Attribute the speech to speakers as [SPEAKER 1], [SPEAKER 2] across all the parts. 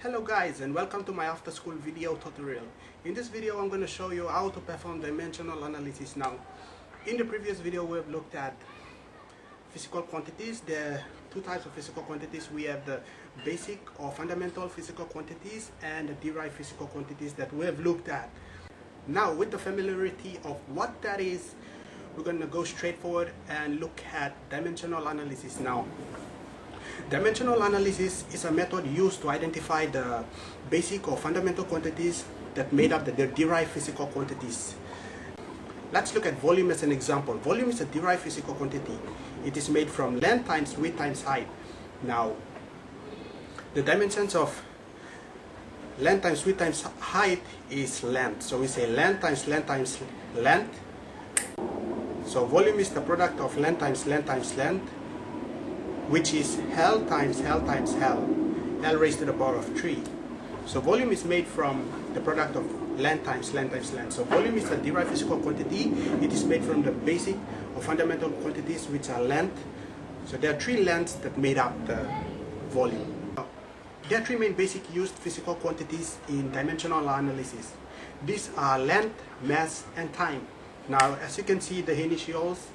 [SPEAKER 1] Hello guys, and welcome to my after school video tutorial. In this video I'm going to show you how to perform dimensional analysis. Now, in the previous video we have looked at physical quantities. There are two types of physical quantities. We have the basic or fundamental physical quantities and the derived physical quantities that we have looked at. Now, with the familiarity of what that is, we're going to go straight forward and look at dimensional analysis now. Dimensional analysis is a method used to identify the basic or fundamental quantities that made up the derived physical quantities. Let's look at volume as an example. Volume is a derived physical quantity. It is made from length times width times height. Now, the dimensions of length times width times height is length. So we say length times length times length. So volume is the product of length times length times length, which is L times L times L, L raised to the power of 3. So volume is made from the product of length times length times length. So volume is a derived physical quantity. It is made from the basic or fundamental quantities, which are length. So there are three lengths that made up the volume. There are three main basic used physical quantities in dimensional analysis. These are length, mass, and time. Now, as you can see, the initials,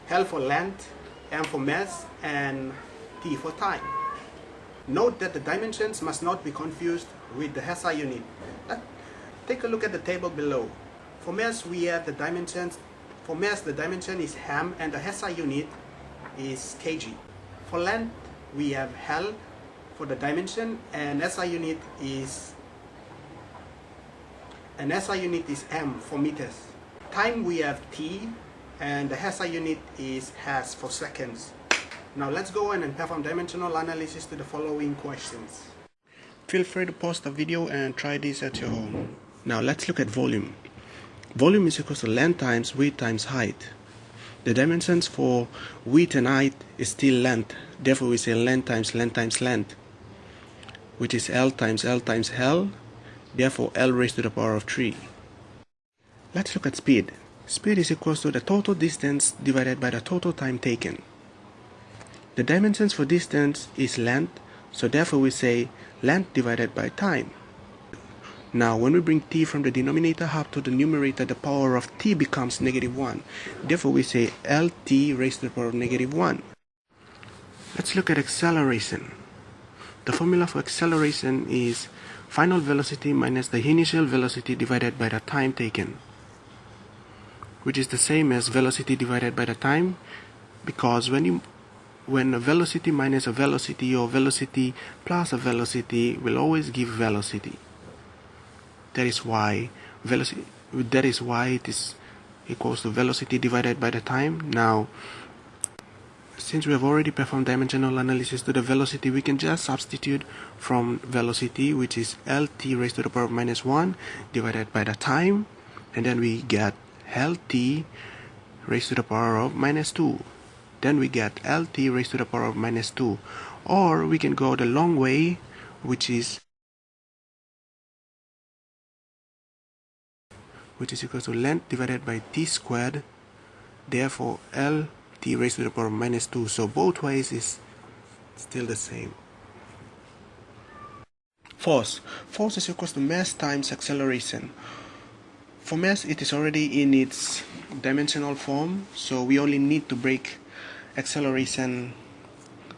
[SPEAKER 1] L for length, M for mass, and T for time. Note that the dimensions must not be confused with the SI unit. Let's take a look at the table below. For mass, we have the dimensions. For mass, the dimension is m, and the SI unit is kg. For length, we have L for the dimension, and SI unit is m for meters. Time, we have T, and the SI unit is has for seconds. Now let's go on and perform dimensional analysis to the following questions. Feel free to pause the video and try this at your home. Now let's look at volume. Volume is equal to length times width times height. The dimensions for width and height is still length. Therefore we say length times length times length, which is L times L times L. Therefore L raised to the power of 3. Let's look at speed. Speed is equal to the total distance divided by the total time taken. The dimensions for distance is length, so therefore we say length divided by time. Now when we bring t from the denominator up to the numerator, the power of t becomes -1. Therefore we say lt raised to the power of -1. Let's look at acceleration. The formula for acceleration is final velocity minus the initial velocity divided by the time taken, which is the same as velocity divided by the time, because when a velocity minus a velocity or velocity plus a velocity will always give velocity. That is why it is equals to velocity divided by the time. Now, since we have already performed dimensional analysis to the velocity, we can just substitute from velocity, which is lt raised to the power of -1 divided by the time, and then we get lt raised to the power of -2. Then we get lt raised to the power of -2. Or we can go the long way, which is equal to length divided by t squared. Therefore lt raised to the power of -2. So both ways is still the same. Force is equal to mass times acceleration. For mass, it is already in its dimensional form, so we only need to break acceleration.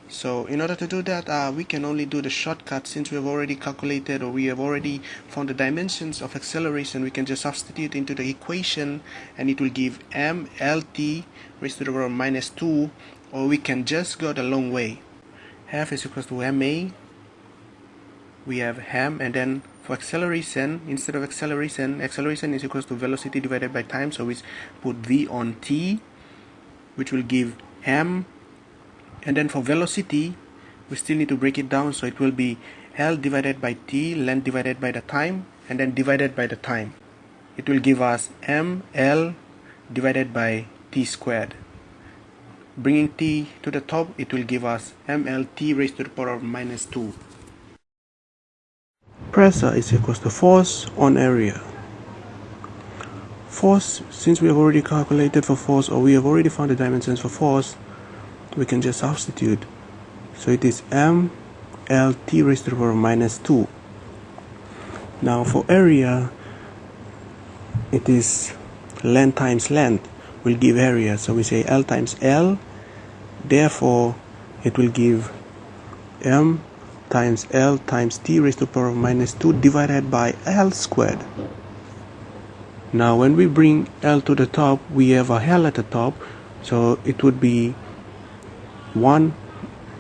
[SPEAKER 1] So in order to do that, we can only do the shortcut. Since we have already calculated, or we have already found the dimensions of acceleration, we can just substitute into the equation and it will give m lt raised to the power of -2, or we can just go the long way. F is equal to ma. We have m, and then for acceleration, instead of acceleration is equal to velocity divided by time, so we put v on t, which will give m, and then for velocity we still need to break it down, so it will be L divided by t, length divided by the time, and then divided by the time. It will give us ml divided by t squared. Bringing t to the top, it will give us mlt raised to the power of -2. Pressure is equal to force on area. Force, since we have already calculated for force, or we have already found the dimensions for force, we can just substitute. So it is m L t raised to the power of minus 2. Now for area, it is length times length will give area. So we say L times L, therefore it will give M times L times t raised to the power of minus 2 divided by L squared. Now when we bring L to the top, we have a L at the top, so it would be 1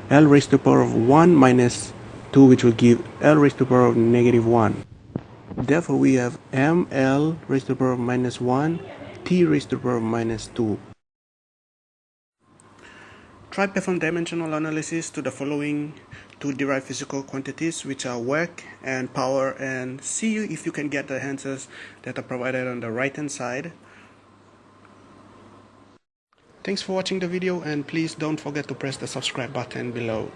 [SPEAKER 1] L raised to the power of 1 minus 2, which will give L raised to the power of negative 1. Therefore we have ML raised to the power of minus 1, T raised to the power of minus 2. Try perform dimensional analysis to the following two derived physical quantities, which are work and power, and see if you can get the answers that are provided on the right hand side. Thanks for watching the video, and please don't forget to press the subscribe button below.